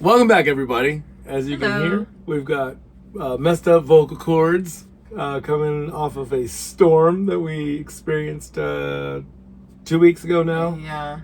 Welcome back, everybody. As you can hear, we've got messed up vocal cords coming off of a storm that we experienced 2 weeks ago now. Yeah.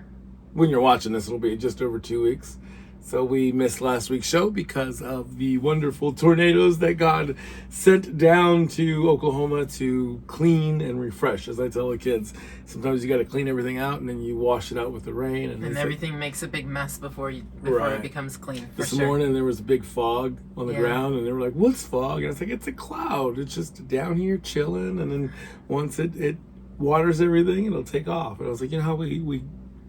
When you're watching this, it'll be just over 2 weeks. So we missed last week's show because of the wonderful tornadoes that God sent down to Oklahoma to clean and refresh. As I tell the kids, sometimes you got to clean everything out and then you wash it out with the rain. And everything makes a big mess before it becomes clean. This morning there was a big fog on the ground and they were like, "What's fog?" And I was like, "It's a cloud. It's just down here chilling. And then once it waters everything, it'll take off." And I was like, "You know how we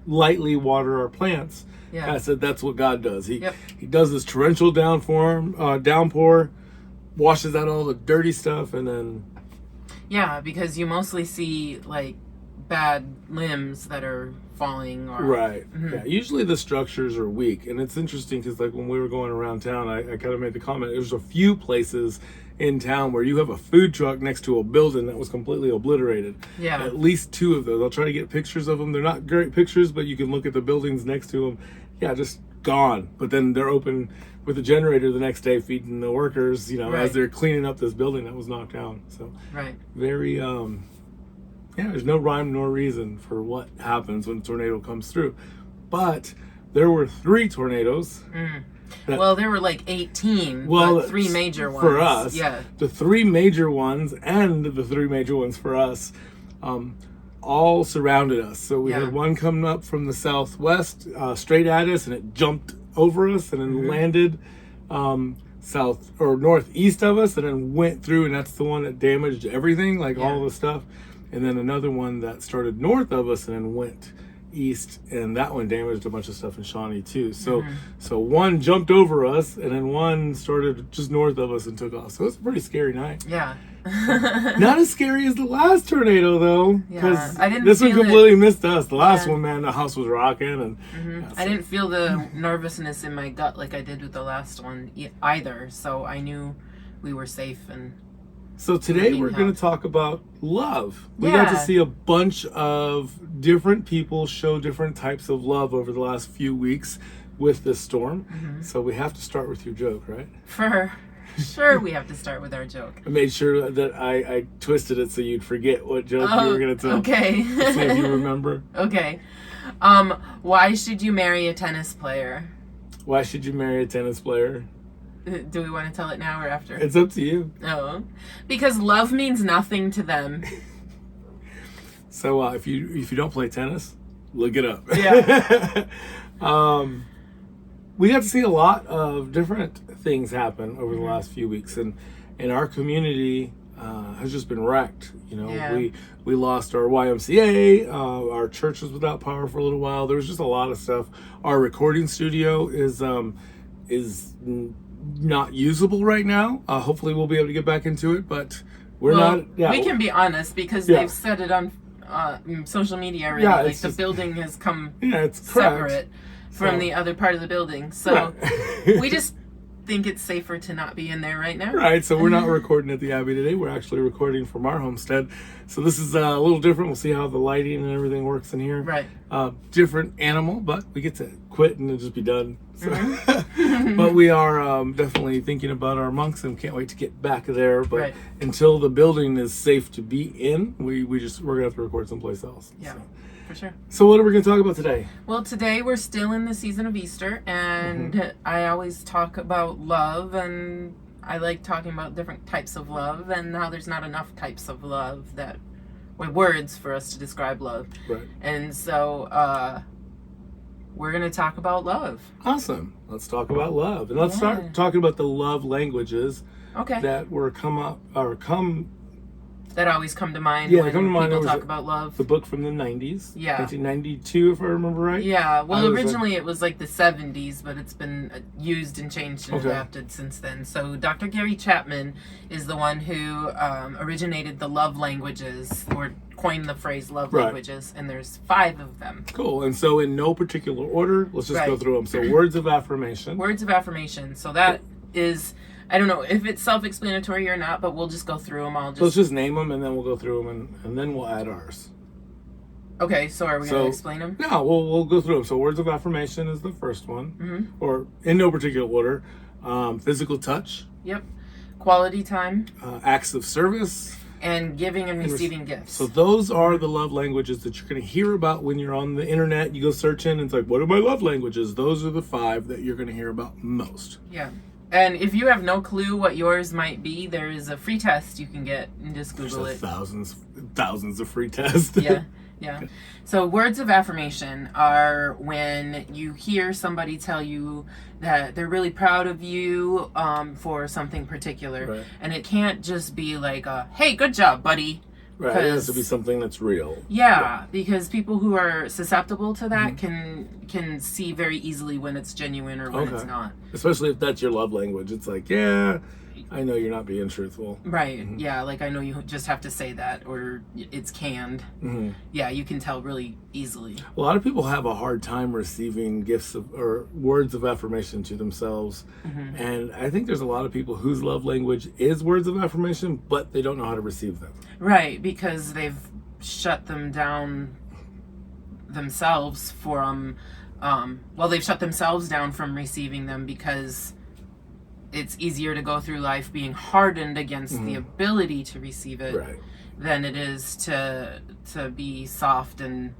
lightly water our plants?" Yeah. I said that's what God does. He does this torrential downpour, washes out all the dirty stuff, and then... Yeah, because you mostly see, like, bad limbs that are falling. Or... Right. Mm-hmm. Yeah. Usually the structures are weak. And it's interesting because, like, when we were going around town, I kind of made the comment, there's a few places in town where you have a food truck next to a building that was completely obliterated. Yeah. At least 2 of those. I'll try to get pictures of them. They're not great pictures, but you can look at the buildings next to them. Yeah, just gone. But then they're open with a generator the next day feeding the workers, as they're cleaning up this building that was knocked down. So very, there's no rhyme nor reason for what happens when a tornado comes through. But there were 3 tornadoes. Well, there were like 18, but 3 major ones. For us, yeah. The 3 major ones and the 3 major ones for us all surrounded us. So we had one coming up from the southwest straight at us, and it jumped over us and then landed south or northeast of us and then went through, and that's the one that damaged everything, all the stuff. And then another one that started north of us and then went east, and that one damaged a bunch of stuff in Shawnee too. So one jumped over us and then one started just north of us and took off. So it was a pretty scary night. Yeah. Not as scary as the last tornado though, because I this one completely missed us. The last one, man, the house was rocking, and I didn't feel the nervousness in my gut like I did with the last one either. So I knew we were safe. And so today we're going to talk about love. We got to see a bunch of different people show different types of love over the last few weeks with this storm. So we have to start with your joke, right? For sure, we have to start with our joke. I made sure that I twisted it so you'd forget what joke you were going to tell. Okay. Let's see if you remember. Okay. Why should you marry a tennis player? Why should you marry a tennis player? Do we want to tell it now or after? It's up to you. Oh, because love means nothing to them. So if you don't play tennis, look it up. Yeah. We got to see a lot of different things happen over the last few weeks, and our community has just been wrecked. We lost our YMCA. Our church was without power for a little while. There was just a lot of stuff. Our recording studio is not usable right now. Hopefully we'll be able to get back into it, but we're not. Yeah, we can be honest because they've said it on social media already. Yeah, the building has come it's separate from the other part of the building. So we just think it's safer to not be in there right now. Right, so we're not recording at the Abbey today. We're actually recording from our homestead. So this is a little different. We'll see how the lighting and everything works in here. Right. Different animal, but we get to quit and it'll just be done. So. But we are definitely thinking about our monks and can't wait to get back there. But until the building is safe to be in, we're gonna have to record someplace else. Yeah. So. For sure. So what are we going to talk about today? Well, today we're still in the season of Easter, and I always talk about love, and I like talking about different types of love, and how there's not enough types of love words for us to describe love. Right. And so we're going to talk about love. Awesome. Let's talk about love. And let's start talking about the love languages that were that always come to mind when people talk about love. The book from the 90s. Yeah. 1992, if I remember right. Yeah. Well, originally it was like the 70s, but it's been used and changed and adapted since then. So Dr. Gary Chapman is the one who originated the love languages, or coined the phrase love languages, and there's 5 of them. Cool. And so in no particular order, let's just go through them. So words of affirmation. Words of affirmation. So that is... I don't know if it's self-explanatory or not, but we'll just go through them. Let's just name them, and then we'll go through them, and then we'll add ours. Okay, so are we going to explain them? No, we'll go through them. So words of affirmation is the first one, or in no particular order. Physical touch. Yep. Quality time. Acts of service. And giving and receiving gifts. So those are the love languages that you're going to hear about when you're on the internet. You go search in and it's like, what are my love languages? Those are the 5 that you're going to hear about most. Yeah. And if you have no clue what yours might be, there is a free test you can get and just Google it. Thousands of free tests. Yeah. Yeah. So words of affirmation are when you hear somebody tell you that they're really proud of you for something particular. Right. And it can't just be like, hey, good job, buddy. Right. It has to be something that's real. Yeah, because people who are susceptible to that can see very easily when it's genuine or when it's not. Especially if that's your love language. It's like, yeah, I know you're not being truthful. Right. Yeah, like I know you just have to say that or it's canned. Yeah, you can tell really easily. A lot of people have a hard time receiving gifts or words of affirmation to themselves. And I think there's a lot of people whose love language is words of affirmation, but they don't know how to receive them. Right, because they've shut them down themselves from, they've shut themselves down from receiving them because it's easier to go through life being hardened against the ability to receive it than it is to be soft and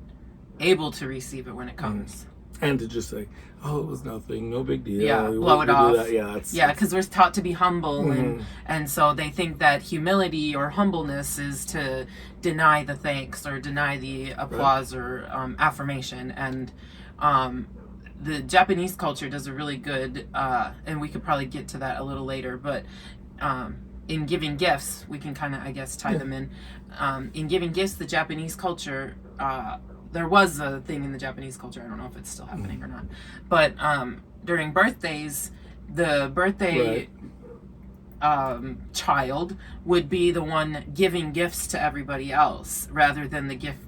able to receive it when it comes. And to just say, oh, it was nothing, no big deal. Yeah, blow it off. Yeah, because we're taught to be humble, and so they think that humility or humbleness is to deny the thanks or deny the applause or affirmation. And the Japanese culture does a really good, and we could probably get to that a little later, but in giving gifts, we can kind of, I guess, tie them in. In giving gifts, the Japanese culture, there was a thing in the Japanese culture, I don't know if it's still happening or not, but during birthdays, the birthday child would be the one giving gifts to everybody else rather than the gifts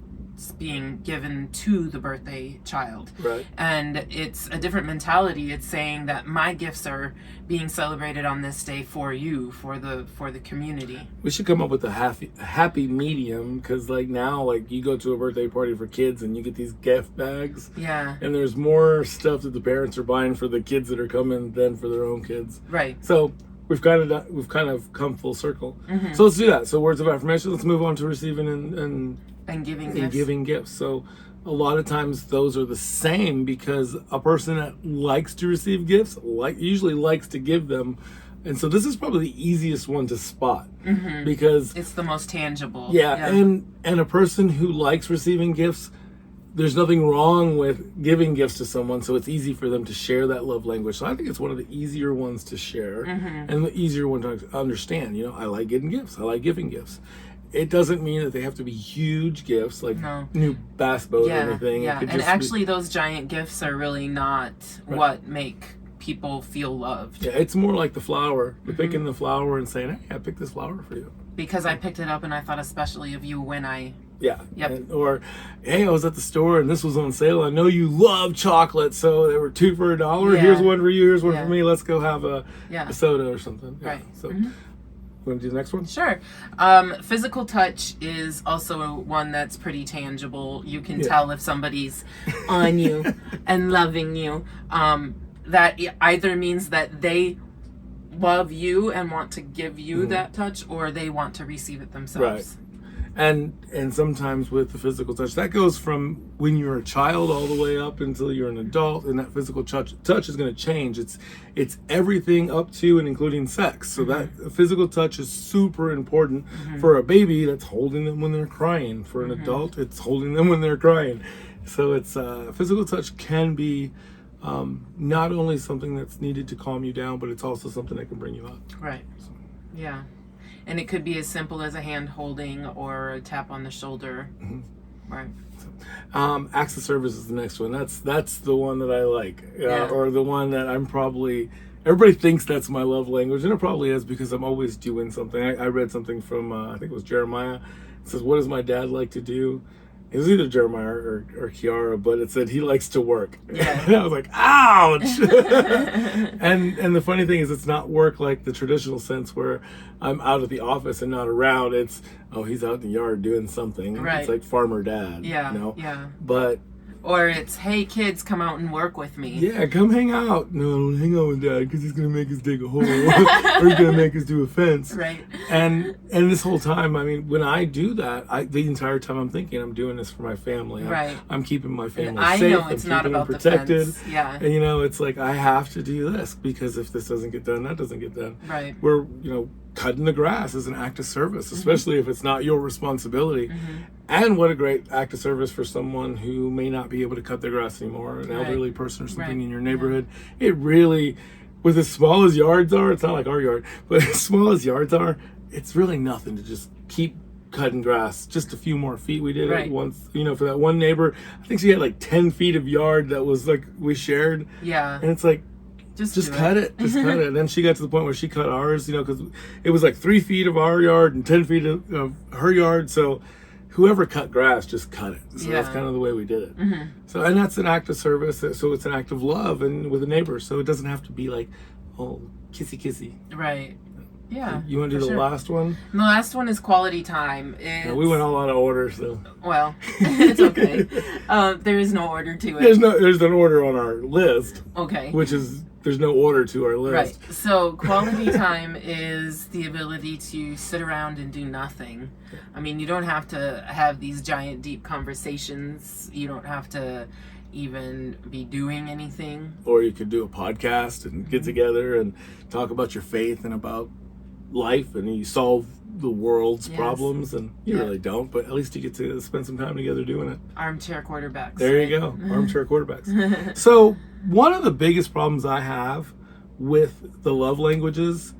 being given to the birthday child. Right. And it's a different mentality. It's saying that my gifts are being celebrated on this day for you, for the community. We should come up with a happy medium, because like now, like you go to a birthday party for kids and you get these gift bags. Yeah. And there's more stuff that the parents are buying for the kids that are coming than for their own kids. Right. So we've kind of come full circle. So let's do that. So words of affirmation. Let's move on to receiving and giving gifts. So a lot of times those are the same, because a person that likes to receive gifts usually likes to give them. And so this is probably the easiest one to spot, because it's the most tangible. Yeah. And a person who likes receiving gifts, there's nothing wrong with giving gifts to someone, so it's easy for them to share that love language. So I think it's one of the easier ones to share and the easier one to understand. You know, I like getting gifts. I like giving gifts. It doesn't mean that they have to be huge gifts, like new bass boat or anything. Yeah, and actually those giant gifts are really not what make people feel loved. Yeah, it's more like the flower. You're picking the flower and saying, hey, I picked this flower for you. Because I picked it up and I thought especially of you when I... Yeah. Yep. Or, hey, I was at the store and this was on sale. I know you love chocolate, so there were 2 for $1. Yeah. Here's one for you, here's one for me. Let's go have a soda or something. Yeah. Right. So... Want to do the next one? Sure. Physical touch is also one that's pretty tangible. You can tell if somebody's on you and loving you. That either means that they love you and want to give you that touch, or they want to receive it themselves. Right. And sometimes with the physical touch, that goes from when you're a child all the way up until you're an adult, and that physical touch is going to change. It's everything up to and including sex. So that physical touch is super important for a baby. That's holding them when they're crying. For an adult, it's holding them when they're crying. So it's physical touch can be not only something that's needed to calm you down, but it's also something that can bring you up. Right. So. Yeah. And it could be as simple as a hand holding or a tap on the shoulder. Right. Acts of service is the next one. That's the one that I like, or the one that I'm probably... Everybody thinks that's my love language, and it probably is, because I'm always doing something. I read something from, I think it was Jeremiah. It says, what does my dad like to do? It was either Jeremiah or Kiara, but it said he likes to work. Yeah. And I was like, ouch! and the funny thing is, it's not work like the traditional sense where I'm out at the office and not around. It's, oh, he's out in the yard doing something. Right. It's like farmer dad. Yeah, you know? yeah. But... Or it's, hey, kids, come out and work with me. Yeah, come hang out. No, don't hang out with Dad because he's going to make us dig a hole. Or he's going to make us do a fence. Right. And this whole time, I mean, when I do that, the entire time I'm thinking I'm doing this for my family. Right. I'm keeping my family I safe. know it's not about protected. the fence. Yeah. And, you know, it's like I have to do this because if this doesn't get done, that doesn't get done. Right. We're, you know, cutting the grass is an act of service, especially if it's not your responsibility. And what a great act of service for someone who may not be able to cut their grass anymore, an elderly person or something in your neighborhood. It really, with as small as yards are, it's not like our yard, but as small as yards are, it's really nothing to just keep cutting grass just a few more feet. We did it once, you know, for that one neighbor. I think she had like 10 feet of yard that was like we shared. Yeah. And it's like, just cut it. Just cut it. And then she got to the point where she cut ours, you know, because it was like 3 feet of our yard and 10 feet of her yard. So whoever cut grass, just cut it. So that's kind of the way we did it. So, and that's an act of service. So it's an act of love and with a neighbor. So it doesn't have to be like, oh, kissy kissy. Right. Yeah. You want to do the last one? The last one is quality time. Yeah, we went all out of order, so. Well, it's okay. There is no order to it. There's an order on our list. Okay. Which is, there's no order to our list. Right. So quality time is the ability to sit around and do nothing. I mean, you don't have to have these giant, deep conversations. You don't have to even be doing anything. Or you could do a podcast and get together and talk about your faith and about life, and you solve the world's problems, and you really don't, but at least you get to spend some time together doing it. Armchair quarterbacks. There you go. Armchair quarterbacks. So one of the biggest problems I have with the love languages,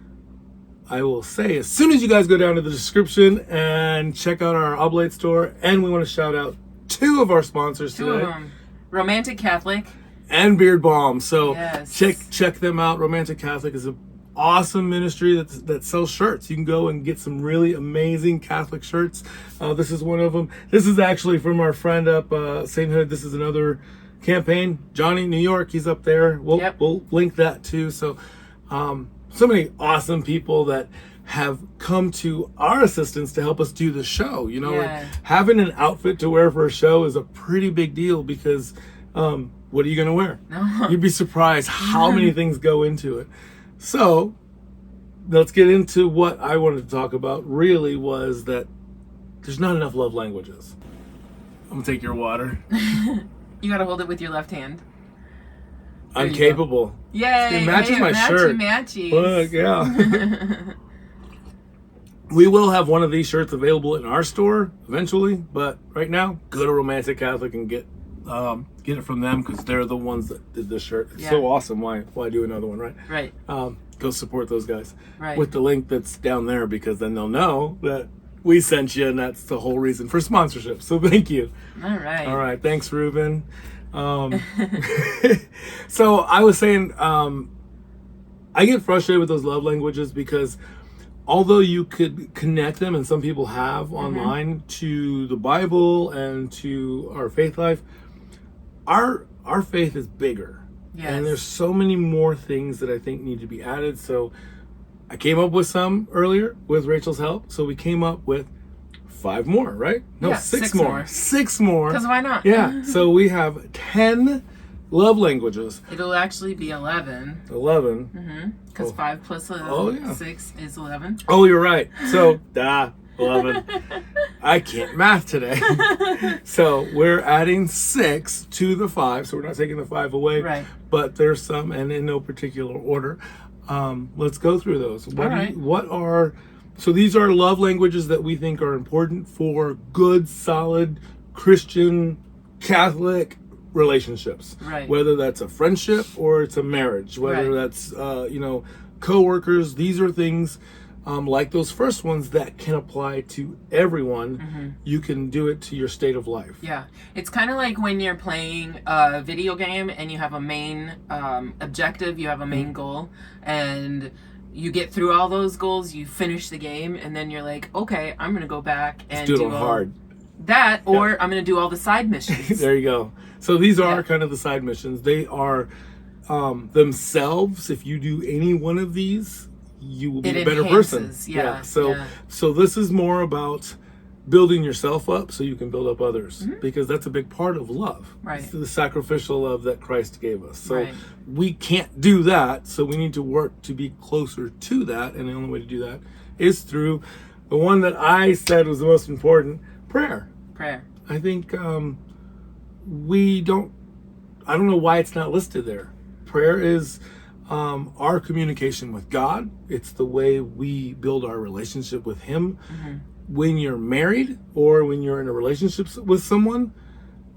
I will say, as soon as you guys go down to the description and check out our Oblate store, and we want to shout out 2 of our sponsors today. 2 of them. Romantic Catholic. And Beard Balm. So check them out. Romantic Catholic is a awesome ministry that sells shirts. You can go and get some really amazing Catholic shirts. This is one of them. This is actually from our friend up St. Hood. This is another campaign. Johnny, New York, he's up there. We'll link that too. So so many awesome people that have come to our assistance to help us do the show. You know, like having an outfit to wear for a show is a pretty big deal because what are you going to wear? You'd be surprised how many things go into it. So let's get into what I wanted to talk about. Really was that there's not enough love languages. I'm gonna take your water. You gotta hold it with your left hand. I'm capable. Yay! It matches my shirt. Matchy. Look, yeah. We will have one of these shirts available in our store eventually, but right now, go to Romantic Catholic and get it from them because they're the ones that did this shirt. It's so awesome. Why do another one, right? Right. Go support those guys right. with the link that's down there because then they'll know that we sent you, and that's the whole reason for sponsorship. So thank you. All right. Thanks, Ruben. So I was saying, I get frustrated with those love languages because although you could connect them, and some people have online, to the Bible and to our faith life, our faith is bigger. Yes. And there's so many more things that I think need to be added. So I came up with some earlier with Rachel's help. So we came up with 5 more, right? No, 6 more. 6 more. Because why not? Yeah. So we have 10 love languages. It'll actually be 11. 11. Because 5 plus 6 is 11. Oh, you're right. So, 11. I can't math today. So we're adding 6 to the 5. So we're not taking the 5 away. Right. But there's some, and in no particular order. Let's go through those. So these are love languages that we think are important for good, solid, Christian, Catholic relationships. Right. Whether that's a friendship or it's a marriage, whether that's, co-workers. These are things like those first ones that can apply to everyone. You can do it to your state of life. Yeah. It's kind of like when you're playing a video game and you have a main objective, you have a main goal, and you get through all those goals, you finish the game, and then you're like, okay, I'm going to go back and do it hard. That, or I'm going to do all the side missions. There you go. So these are kind of the side missions. They are themselves. If you do any one of these, you will be a better person. So this is more about building yourself up so you can build up others, because that's a big part of love. Right. It's the sacrificial love that Christ gave us. So we can't do that. So we need to work to be closer to that. And the only way to do that is through the one that I said was the most important, prayer. I think I don't know why it's not listed there. Prayer is our communication with God. It's the way we build our relationship with Him. When you're married or when you're in a relationship with someone,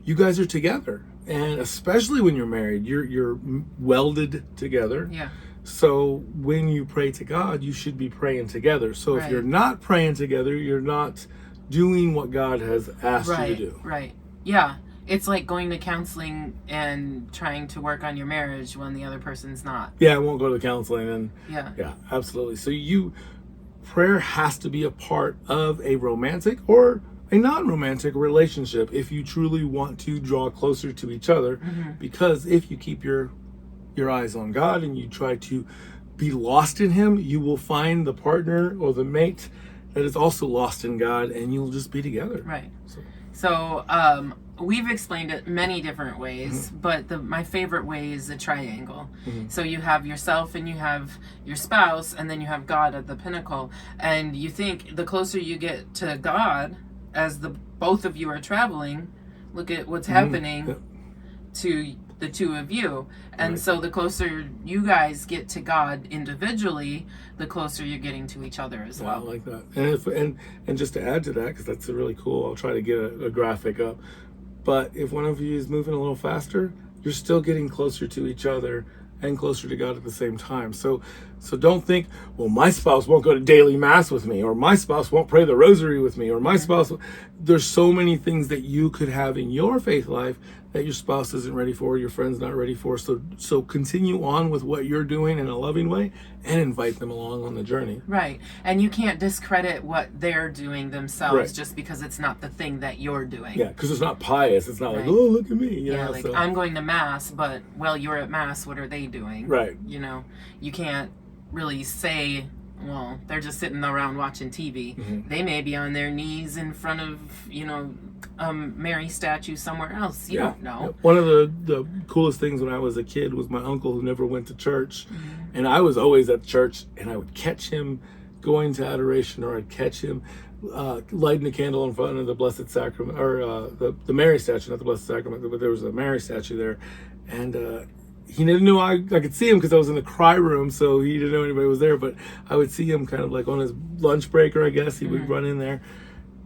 you guys are together. And especially when you're married, you're welded together. Yeah. So when you pray to God, you should be praying together. So if you're not praying together, you're not doing what God has asked you to do. Right. Yeah. It's like going to counseling and trying to work on your marriage when the other person's not. Yeah, I won't go to counseling. And yeah, absolutely. So prayer has to be a part of a romantic or a non-romantic relationship if you truly want to draw closer to each other. Because if you keep your eyes on God and you try to be lost in Him, you will find the partner or the mate that is also lost in God, and you'll just be together. Right. So we've explained it many different ways, but my favorite way is a triangle. So you have yourself and you have your spouse, and then you have God at the pinnacle. And you think the closer you get to God, as both of you are traveling, look at what's happening to the two of you. And so the closer you guys get to God individually, the closer you're getting to each other as well. I like that. And just to add to that, because that's really cool, I'll try to get a graphic up. But if one of you is moving a little faster, you're still getting closer to each other and closer to God at the same time. So don't think, well, my spouse won't go to daily mass with me, or my spouse won't pray the rosary with me, or my spouse. There's so many things that you could have in your faith life that your spouse isn't ready for, your friend's not ready for. So continue on with what you're doing in a loving way and invite them along on the journey. Right. And you can't discredit what they're doing themselves just because it's not the thing that you're doing. Yeah, because it's not pious. It's not like, oh, look at me. I'm going to mass, but, well, you're at mass. What are they doing? Right. You can't really say, well, they're just sitting around watching TV. They may be on their knees in front of, Mary statue somewhere else. You don't know. One of the coolest things when I was a kid was my uncle who never went to church. And I was always at church, and I would catch him going to adoration, or I'd catch him lighting a candle in front of the Blessed Sacrament, or the Mary statue, not the Blessed Sacrament, but there was a Mary statue there. And he didn't know I could see him because I was in the cry room, so he didn't know anybody was there. But I would see him kind of like on his lunch break, or I guess he would run in there.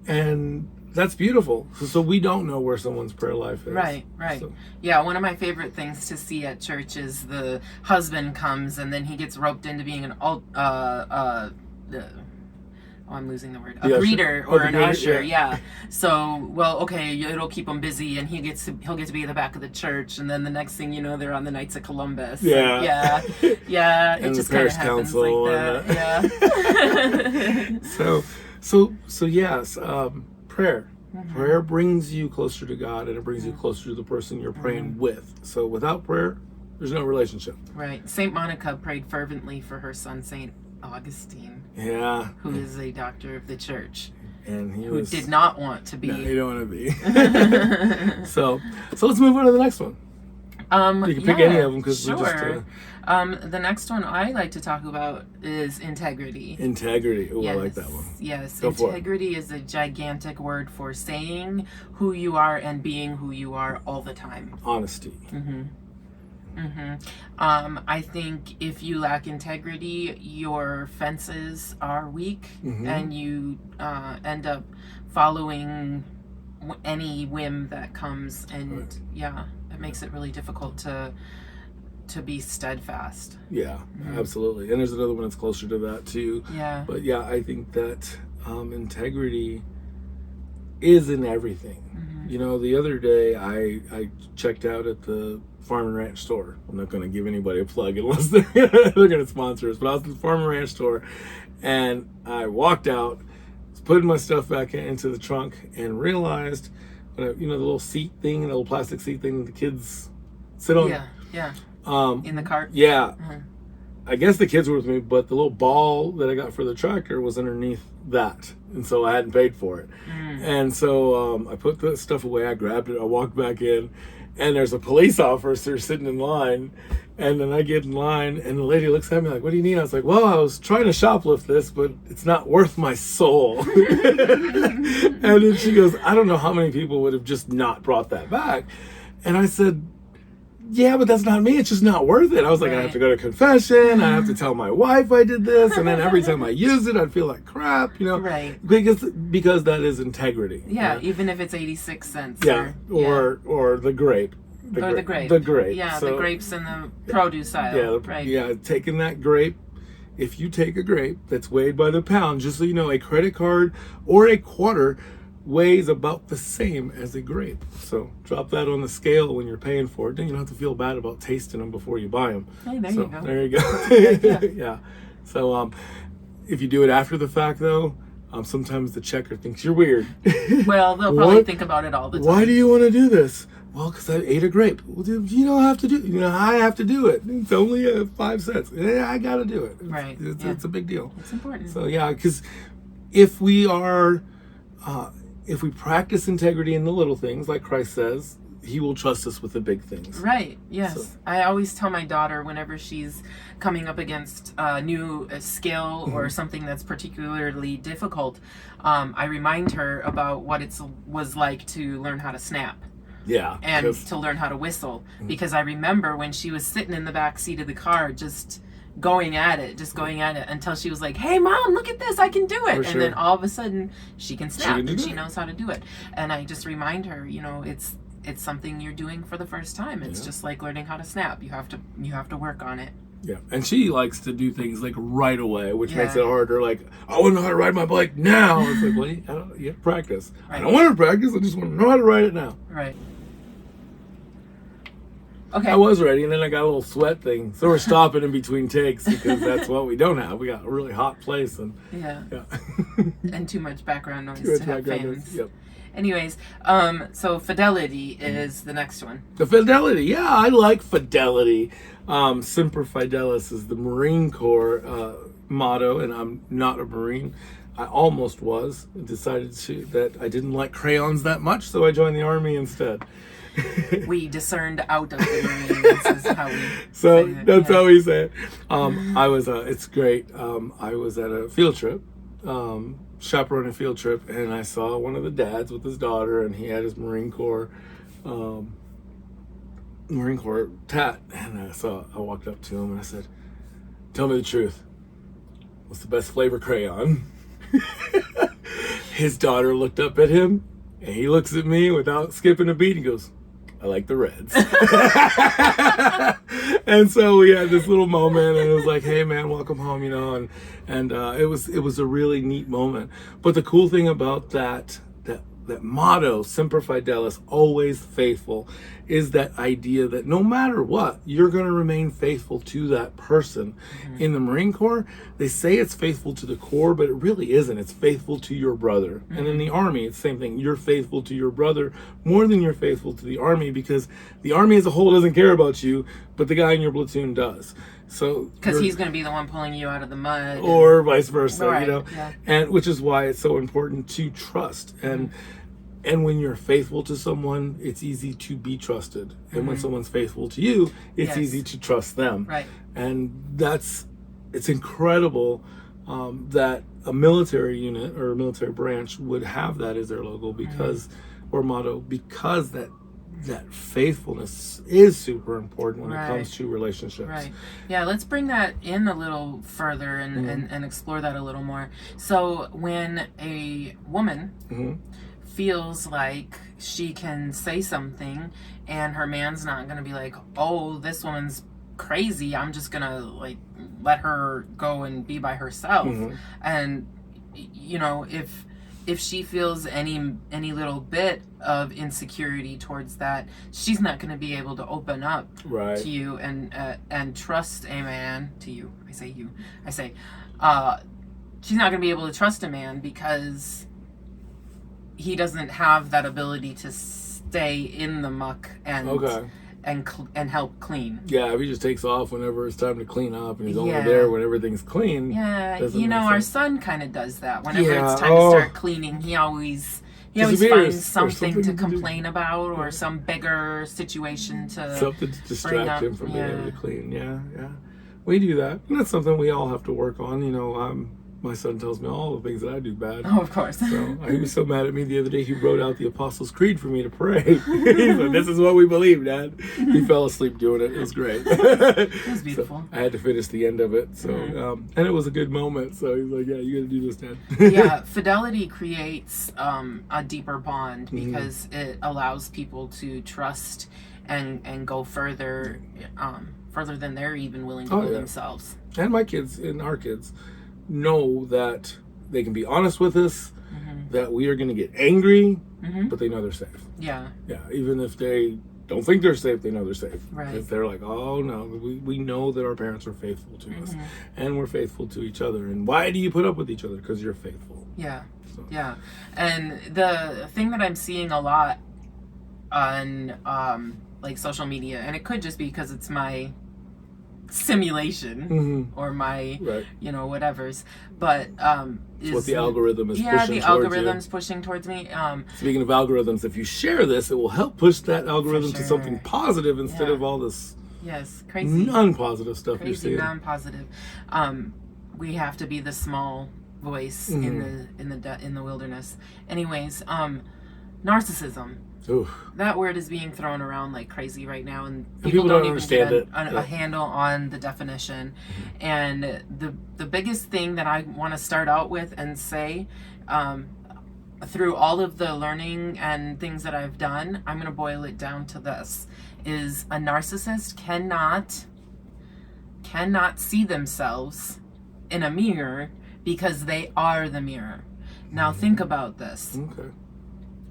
And that's beautiful. So we don't know where someone's prayer life is. Right. So. Yeah, one of my favorite things to see at church is the husband comes and then he gets roped into being I'm losing the word. A greeter or an usher, yeah. So, well, okay, it'll keep him busy, and he'll get to be at the back of the church, and then the next thing you know, they're on the Knights of Columbus. Yeah. It just kind of happens like that. So yes, prayer. Prayer brings you closer to God, and it brings you closer to the person you're praying with. So without prayer, there's no relationship. Right. Saint Monica prayed fervently for her son, Saint Augustine. Yeah. Who is a doctor of the church. And who did not want to be. No, he don't want to be. So let's move on to the next one. You can pick any of them because we're just. The next one I like to talk about is integrity. Integrity. Oh, yes. I like that one. Yes. Integrity is a gigantic word for saying who you are and being who you are all the time. Honesty. I think if you lack integrity, your fences are weak, and you end up following any whim that comes, and it makes it really difficult to be steadfast. Yeah, absolutely. And there's another one that's closer to that too. Yeah. But yeah, I think that integrity is in everything. The other day I checked out at the Farm and Ranch store. I'm not going to give anybody a plug unless they're going to sponsor us, but I was at the Farm and Ranch store, and I walked out. It's put my stuff back into the trunk and realized, the little seat thing, the little plastic seat thing the kids sit on. Yeah. In the cart. Yeah. I guess the kids were with me, but the little ball that I got for the tractor was underneath that, and so I hadn't paid for it. And so I put the stuff away. I grabbed it. I walked back in, and there's a police officer sitting in line. And then I get in line, and the lady looks at me like, "What do you need?" I was like, "Well, I was trying to shoplift this, but it's not worth my soul." And then she goes, "I don't know how many people would have just not brought that back." And I said, "Yeah, but that's not me. It's just not worth it." I was like, "I have to go to confession. I have to tell my wife I did this, and then every time I use it, I'd feel like crap, Right. Because that is integrity. Yeah, even if it's 86 cents. Yeah, or the grape. The grape. Yeah, so, the grapes in the produce aisle. Right. Yeah, taking that grape. If you take a grape that's weighed by the pound, just so you know, a credit card or a quarter weighs about the same as a grape. So drop that on the scale when you're paying for it. Then you don't have to feel bad about tasting them before you buy them. Hey, there you go. There you go. Yeah. So if you do it after the fact, though, sometimes the checker thinks you're weird. Well, they'll probably think about it all the time. Why do you want to do this? Well, because I ate a grape. Well, you don't have to do. I have to do it. It's only 5 cents. Yeah, I got to do it. Right. It's a big deal. It's important. So yeah, because if we practice integrity in the little things, like Christ says, He will trust us with the big things. Right. Yes. So. I always tell my daughter whenever she's coming up against a new skill or something that's particularly difficult, I remind her about what it was like to learn how to snap. Yeah. And to learn how to whistle. Because I remember when she was sitting in the back seat of the car, just going at it until she was like, "Hey Mom, look at this, I can do it." And then all of a sudden she can snap and she knows how to do it. And I just remind her, it's something you're doing for the first time. It's just like learning how to snap. You have to work on it. Yeah, and she likes to do things like right away, which makes it harder. Like, I want to know how to ride my bike now. It's like, well, you have to practice. Right. I don't want to practice. I just want to know how to ride it now. Right. Okay. I was ready, and then I got a little sweat thing. So we're stopping in between takes because that's what we don't have. We got a really hot place. And and too much background noise to have fans. Yep. Anyways, so fidelity is the next one. The fidelity. Yeah, I like fidelity. Semper Fidelis is the Marine Corps motto, and I'm not a Marine. I almost was. I decided that I didn't like crayons that much, so I joined the Army instead. We discerned out of the Marines. This is how we so say it. That's how we say it. I was. It's great. I was at a field trip, chaperoning a field trip, and I saw one of the dads with his daughter, and he had his Marine Corps tat, and I walked up to him and I said, "Tell me the truth. What's the best flavor crayon?" His daughter looked up at him, and he looks at me without skipping a beat. He goes, "I like the reds." And so we had this little moment, and it was like, "Hey man, welcome home," and it was a really neat moment. But the cool thing about that motto, Semper Fidelis, always faithful, is that idea that no matter what, you're going to remain faithful to that person. Mm-hmm. In the Marine Corps, they say it's faithful to the Corps, but it really isn't. It's faithful to your brother. Mm-hmm. And in the Army, it's the same thing. You're faithful to your brother more than you're faithful to the Army, because the Army as a whole doesn't care about you, but the guy in your platoon does. So because he's going to be the one pulling you out of the mud, or vice versa, right, Yeah. And which is why it's so important to trust. And when you're faithful to someone, it's easy to be trusted. And when someone's faithful to you, it's easy to trust them. Right. And it's incredible that a military unit or a military branch would have that as their logo or motto, because that faithfulness is super important when it comes to relationships. Right. Yeah, let's bring that in a little further and explore that a little more. So when a woman feels like she can say something and her man's not going to be like, "Oh, this woman's crazy, I'm just going to like let her go and be by herself." And if she feels any little bit of insecurity towards that, she's not going to be able to open up to you and trust a man. To you, I say she's not going to be able to trust a man because he doesn't have that ability to stay in the muck and help clean. Yeah, if he just takes off whenever it's time to clean up, and he's only there when everything's clean. Yeah, our son kind of does that. Whenever it's time to start cleaning, he always finds something to complain about, or some bigger situation to distract him from being able to clean. Yeah. We do that. And that's something we all have to work on. My son tells me all the things that I do bad. Oh, of course. So he was so mad at me the other day, he wrote out the Apostles' Creed for me to pray. He said, "This is what we believe, Dad." He fell asleep doing it. It was great. It was beautiful. So I had to finish the end of it. So and it was a good moment. So he's like, "Yeah, you got to do this, Dad." Yeah, fidelity creates a deeper bond because it allows people to trust and go further than they're even willing to go themselves. And my kids and our kids know that they can be honest with us, that we are going to get angry, but they know they're safe. Yeah. Even if they don't think they're safe, they know they're safe. Right. Because they're like, oh no, we know that our parents are faithful to us, and we're faithful to each other. And why do you put up with each other? Because you're faithful. Yeah. So. Yeah. And the thing that I'm seeing a lot on like social media, and it could just be because it's my simulation or my whatever's, but it's what the algorithm is pushing towards the algorithm's pushing towards me. Speaking of algorithms, if you share this, it will help push that algorithm to something positive instead of all this crazy non-positive stuff you're seeing. Non-positive. We have to be the small voice in the wilderness. Anyways, narcissism. Oof. That word is being thrown around like crazy right now, and people don't even understand get a handle on the definition. And the biggest thing that I want to start out with and say, through all of the learning and things that I've done, I'm going to boil it down to this: is a narcissist cannot see themselves in a mirror because they are the mirror. Now think about this. Okay.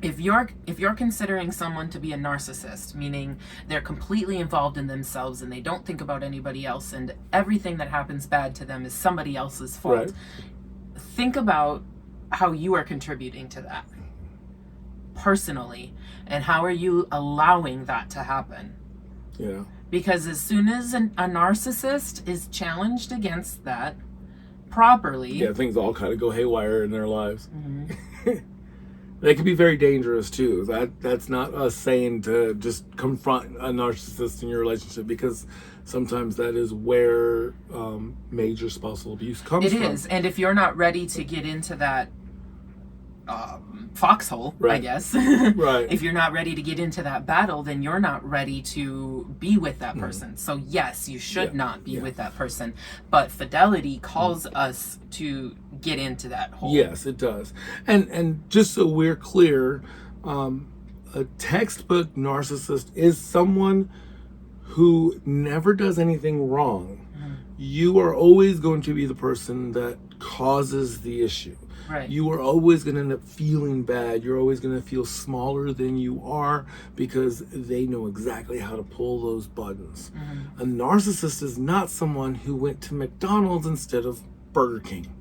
If you're considering someone to be a narcissist, meaning they're completely involved in themselves and they don't think about anybody else, and everything that happens bad to them is somebody else's fault, think about how you are contributing to that personally, and how are you allowing that to happen? Yeah. Because as soon as a narcissist is challenged against that properly, things all kind of go haywire in their lives. They can be very dangerous too. That's not us saying to just confront a narcissist in your relationship, because sometimes that is where major spousal abuse comes from. It is, and if you're not ready to get into that foxhole, I guess, if you're not ready to get into that battle, then you're not ready to be with that person. So yes, you should not be with that person, but fidelity calls us to get into that hole. Yes, it does. And just so we're clear, a textbook narcissist is someone who never does anything wrong. You are always going to be the person that causes the issue. Right. You are always going to end up feeling bad. You're always going to feel smaller than you are, because they know exactly how to pull those buttons. A narcissist is not someone who went to McDonald's instead of Burger King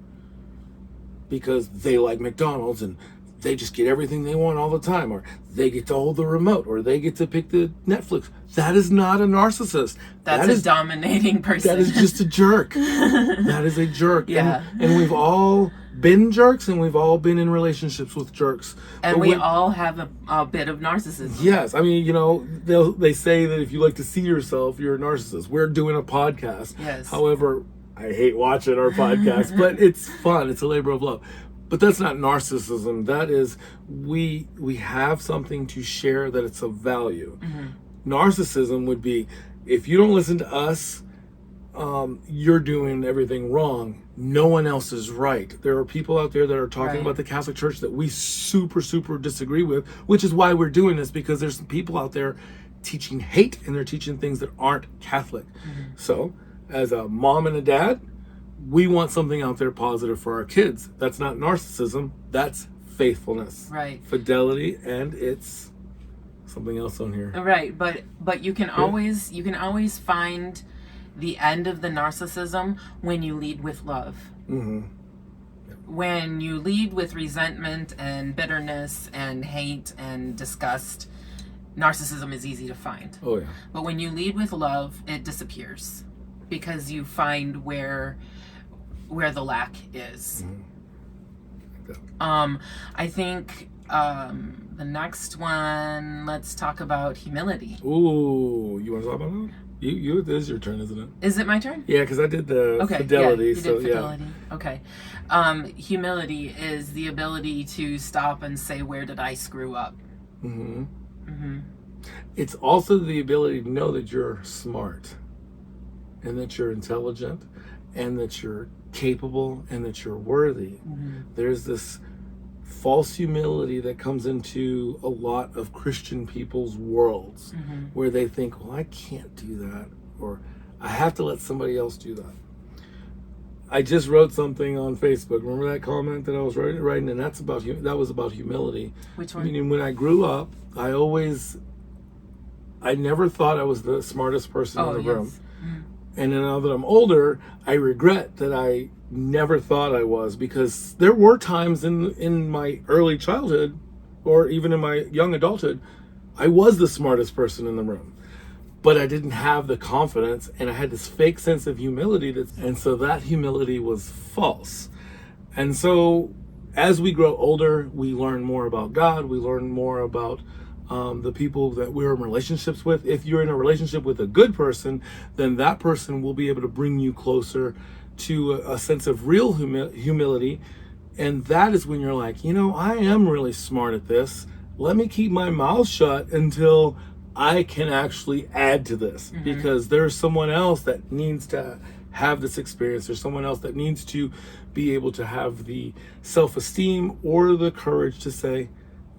because they like McDonald's and they just get everything they want all the time, or they get to hold the remote, or they get to pick the Netflix. That is not a narcissist. That is a dominating person. That is just a jerk. That is a jerk. Yeah. And we've all been jerks, and we've all been in relationships with jerks. And we all have a bit of narcissism. Yes. I mean, they say that if you like to see yourself, you're a narcissist. We're doing a podcast. Yes. However, I hate watching our podcast, but it's fun. It's a labor of love. But that's not narcissism. That is, we have something to share that it's of value. Narcissism would be, if you don't listen to us, you're doing everything wrong. No one else is right. There are people out there that are talking about the Catholic Church that we super, super disagree with, which is why we're doing this, because there's some people out there teaching hate, and they're teaching things that aren't Catholic. So, as a mom and a dad, we want something out there positive for our kids. That's not narcissism. That's faithfulness. Right. Fidelity, and it's something else on here. Right, but you can always find the end of the narcissism when you lead with love. Yeah. when you lead with resentment and bitterness and hate and disgust, narcissism is easy to find. Oh, yeah. But when you lead with love, it disappears because you find where the lack is. I think the next one, let's talk about humility. Ooh, you want to talk about that? It is your turn, isn't it? Is it my turn? Yeah, because I did the fidelity. Yeah, you did fidelity. Yeah. Okay. Humility is the ability to stop and say, where did I screw up? It's also the ability to know that you're smart and that you're intelligent and that you're capable and that you're worthy. There's this false humility that comes into a lot of Christian people's worlds where they think, well, I can't do that, or I have to let somebody else do that. I just wrote something on Facebook. Remember that comment that I was writing? And that was about humility. Which one? I mean, when I grew up, I never thought I was the smartest person in the room. And now that I'm older, I regret that I never thought I was, because there were times in my early childhood or even in my young adulthood, I was the smartest person in the room. But I didn't have the confidence, and I had this fake sense of humility, and so that humility was false. And so as we grow older, we learn more about God, we learn more about the people that we're in relationships with. If you're in a relationship with a good person, then that person will be able to bring you closer to a sense of real humility. And that is when you're like, I am really smart at this. Let me keep my mouth shut until I can actually add to this, because there's someone else that needs to have this experience. There's someone else that needs to be able to have the self-esteem or the courage to say,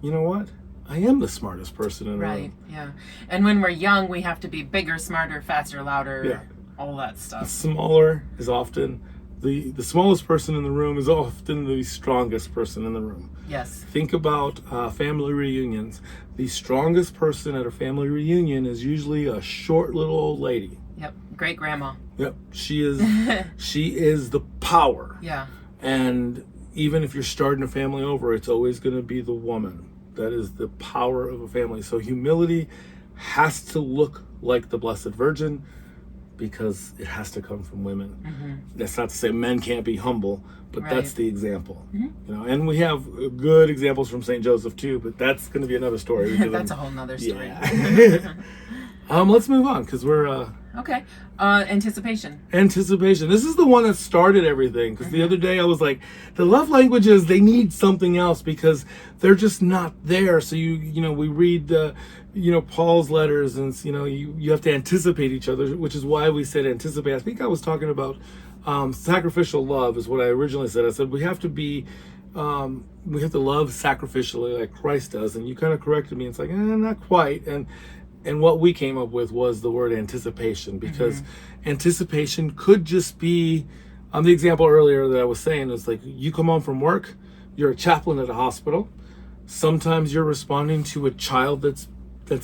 you know what? I am the smartest person in the room. Right, yeah. And when we're young, we have to be bigger, smarter, faster, louder, all that stuff. Smaller is often, the smallest person in the room is often the strongest person in the room. Yes. Think about family reunions. The strongest person at a family reunion is usually a short little old lady. Yep, great grandma. Yep, she is the power. Yeah. And even if you're starting a family over, it's always going to be the woman. That is the power of a family. So humility has to look like the Blessed Virgin, because it has to come from women. That's not to say men can't be humble, but that's the example. And we have good examples from St. Joseph too, but that's going to be another story. That's a whole nother story. Yeah. Let's move on, because we're okay. Anticipation. This is the one that started everything, because the other day I was like, the love languages, they need something else because they're just not there. So we read Paul's letters, and you have to anticipate each other, which is why we said anticipate. I think I was talking about sacrificial love is what I originally said. I said we have to love sacrificially like Christ does, and you kind of corrected me. It's like, not quite. And what we came up with was the word anticipation, because anticipation could just be, the example earlier that I was saying is like, you come home from work, you're a chaplain at a hospital. Sometimes you're responding to a child that's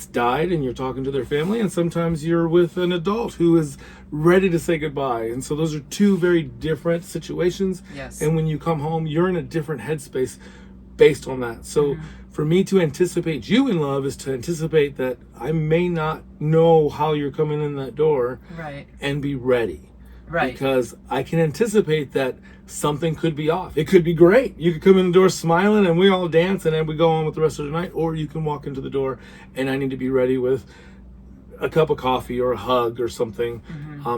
died and you're talking to their family, and sometimes you're with an adult who is ready to say goodbye. And so those are two very different situations. Yes. And when you come home, you're in a different headspace based on that. So for me to anticipate you in love is to anticipate that I may not know how you're coming in that door, right, and be ready. Right. Because I can anticipate that something could be off. It could be great. You could come in the door smiling and we all dance and then we go on with the rest of the night. Or you can walk into the door and I need to be ready with a cup of coffee or a hug or something,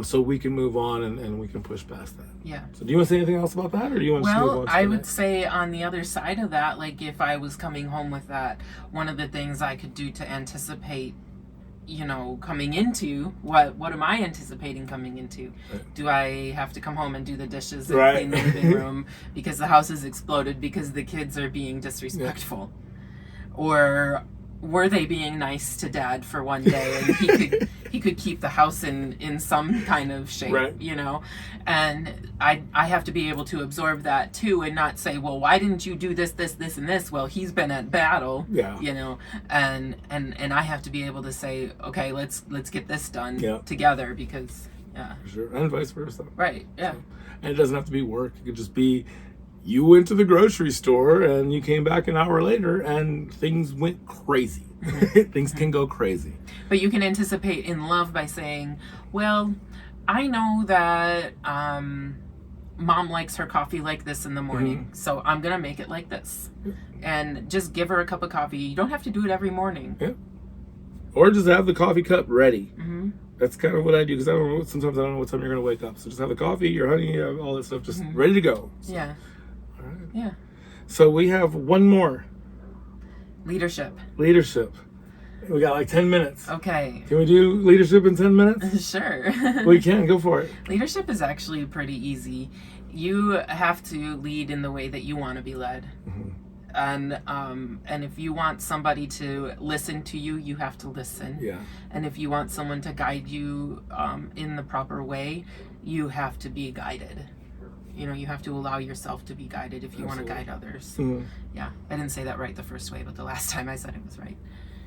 so we can move on and we can push past that. Yeah. So do you want to say anything else about that, or do you want to move on to I would say on the other side of that, like if I was coming home with that, one of the things I could do to anticipate, coming into, what am I anticipating coming into? Right. Do I have to come home and do the dishes and clean the living room because the house has exploded because the kids are being disrespectful? Yeah. Or were they being nice to Dad for one day and he could keep the house in some kind of shape, right, and I have to be able to absorb that too, and not say, well, why didn't you do this and this? Well, he's been at battle, and I have to be able to say, okay, let's get this done together, because for sure, and vice versa, right, yeah. So, and it doesn't have to be work. It could just be you went to the grocery store and you came back an hour later and things went crazy. Things can go crazy. But you can anticipate in love by saying, well, I know that mom likes her coffee like this in the morning, so I'm going to make it like this. And just give her a cup of coffee. You don't have to do it every morning. Yeah. Or just have the coffee cup ready. That's kind of what I do, because sometimes I don't know what time you're going to wake up. So just have the coffee, your honey, all that stuff just ready to go. So, yeah. All right. Yeah. So we have one more. Leadership. We got like 10 minutes. Okay. Can we do leadership in 10 minutes? Sure. We can. Go for it. Leadership is actually pretty easy. You have to lead in the way that you want to be led. And if you want somebody to listen to you, you have to listen. Yeah. And if you want someone to guide you in the proper way, you have to be guided. You know, you have to allow yourself to be guided if you want to guide others. Yeah. I didn't say that right the first way, but the last time I said it was right.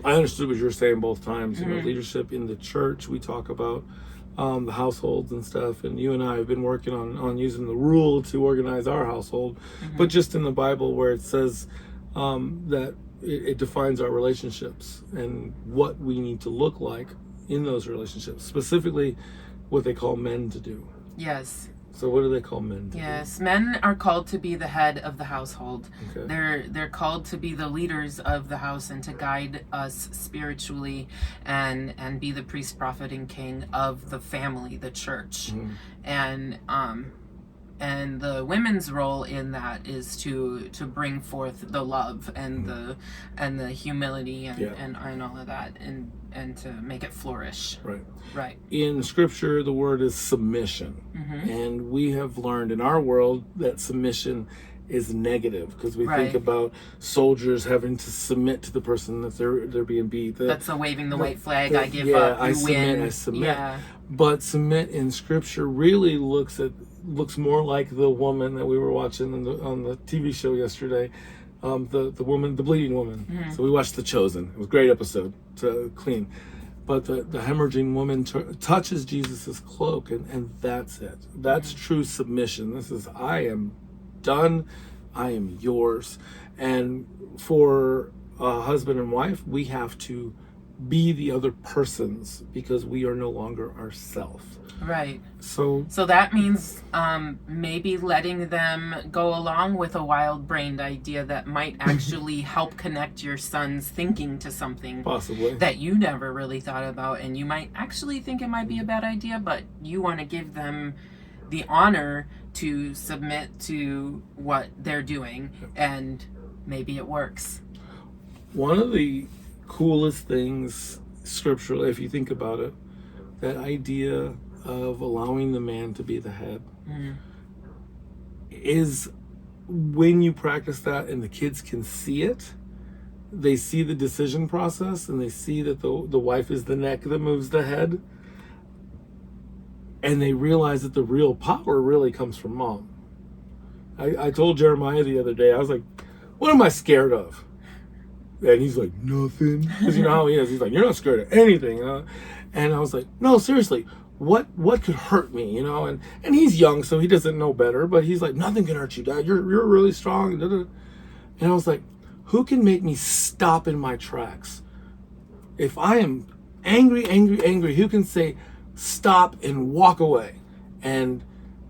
I understood what you were saying both times. You know, leadership in the church, we talk about the households and stuff, and you and I have been working on using the rule to organize our household, but just in the Bible where it says that it defines our relationships and what we need to look like in those relationships, specifically what they call men to do. Yes. So what do they call men to do? Yes, men are called to be the head of the household. Okay. They're called to be the leaders of the house and to guide us spiritually and be the priest, prophet, and king of the family, the church. And the women's role in that is to bring forth the love and the humility and all of that and to make it flourish. Right. In scripture, the word is submission. And we have learned in our world that submission is negative, because we think about soldiers having to submit to the person that they're being beat. That's the waving the white flag. I give up. You win. I submit. Yeah. But submit in scripture really looks more like the woman that we were watching on the TV show yesterday, the woman, the bleeding woman. So we watched The Chosen. It was a great episode, to clean. But the hemorrhaging woman touches Jesus's cloak, and that's it. That's true submission. This is, I am done. I am yours. And for a husband and wife, we have to be the other persons because we are no longer ourselves. Right. So that means maybe letting them go along with a wild-brained idea that might actually help connect your son's thinking to something possibly that you never really thought about, and you might actually think it might be a bad idea, but you want to give them the honor to submit to what they're doing, and maybe it works. One of the coolest things scripturally, if you think about it, that idea of allowing the man to be the head is when you practice that and the kids can see it, they see the decision process and they see that the wife is the neck that moves the head, and they realize that the real power really comes from mom. I told Jeremiah the other day, I was like, what am I scared of? And he's like, nothing. Because you know how he is. He's like, you're not scared of anything. And I was like, no, seriously, what could hurt me? You know, and he's young, so he doesn't know better. But he's like, nothing can hurt you, Dad. You're really strong. And I was like, who can make me stop in my tracks? If I am angry, who can say stop and walk away? And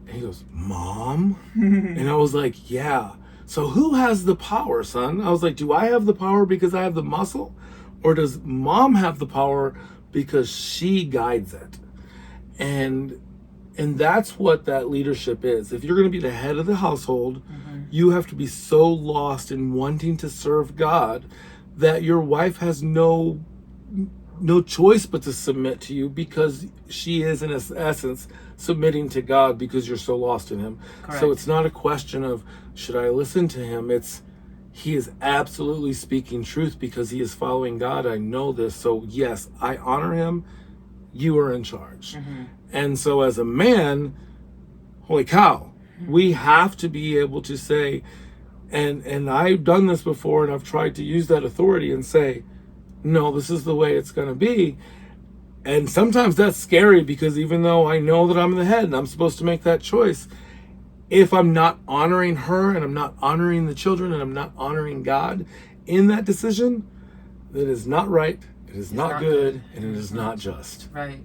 he goes, Mom? And I was like, yeah. So who has the power, son? I was like, do I have the power because I have the muscle? Or does mom have the power because she guides it? And that's what that leadership is. If you're going to be the head of the household, you have to be so lost in wanting to serve God that your wife has no choice but to submit to you, because she is in essence submitting to God because you're so lost in him. Correct. So it's not a question of should I listen to him? It's he is absolutely speaking truth because he is following God. I know this. So yes, I honor him. You are in charge. And so as a man, holy cow, we have to be able to say, and I've done this before, and I've tried to use that authority and say, no, this is the way it's going to be. And sometimes that's scary because even though I know that I'm the head and I'm supposed to make that choice, if I'm not honoring her and I'm not honoring the children and I'm not honoring God in that decision, that is not right, it is not good, and it is not just. Right.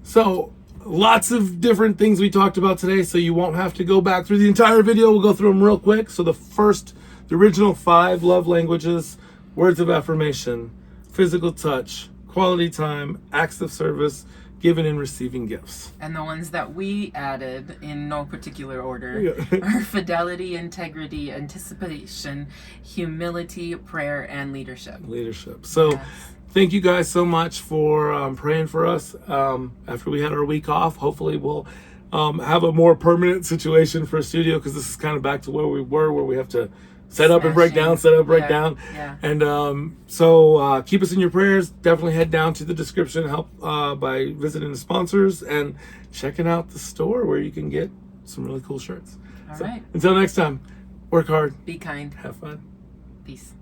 So lots of different things we talked about today, so you won't have to go back through the entire video. We'll go through them real quick. So the original 5 love languages: words of affirmation, physical touch, quality time, acts of service, giving and receiving gifts. And the ones that we added in no particular order are fidelity, integrity, anticipation, humility, prayer, and leadership. So thank you guys so much for praying for us after we had our week off. Hopefully we'll have a more permanent situation for a studio, because this is kind of back to where we were, where we have to set up and break down, Yeah. And so keep us in your prayers. Definitely head down to the description, help by visiting the sponsors and checking out the store where you can get some really cool shirts. All right. Until next time, work hard, Be kind. have fun. Peace.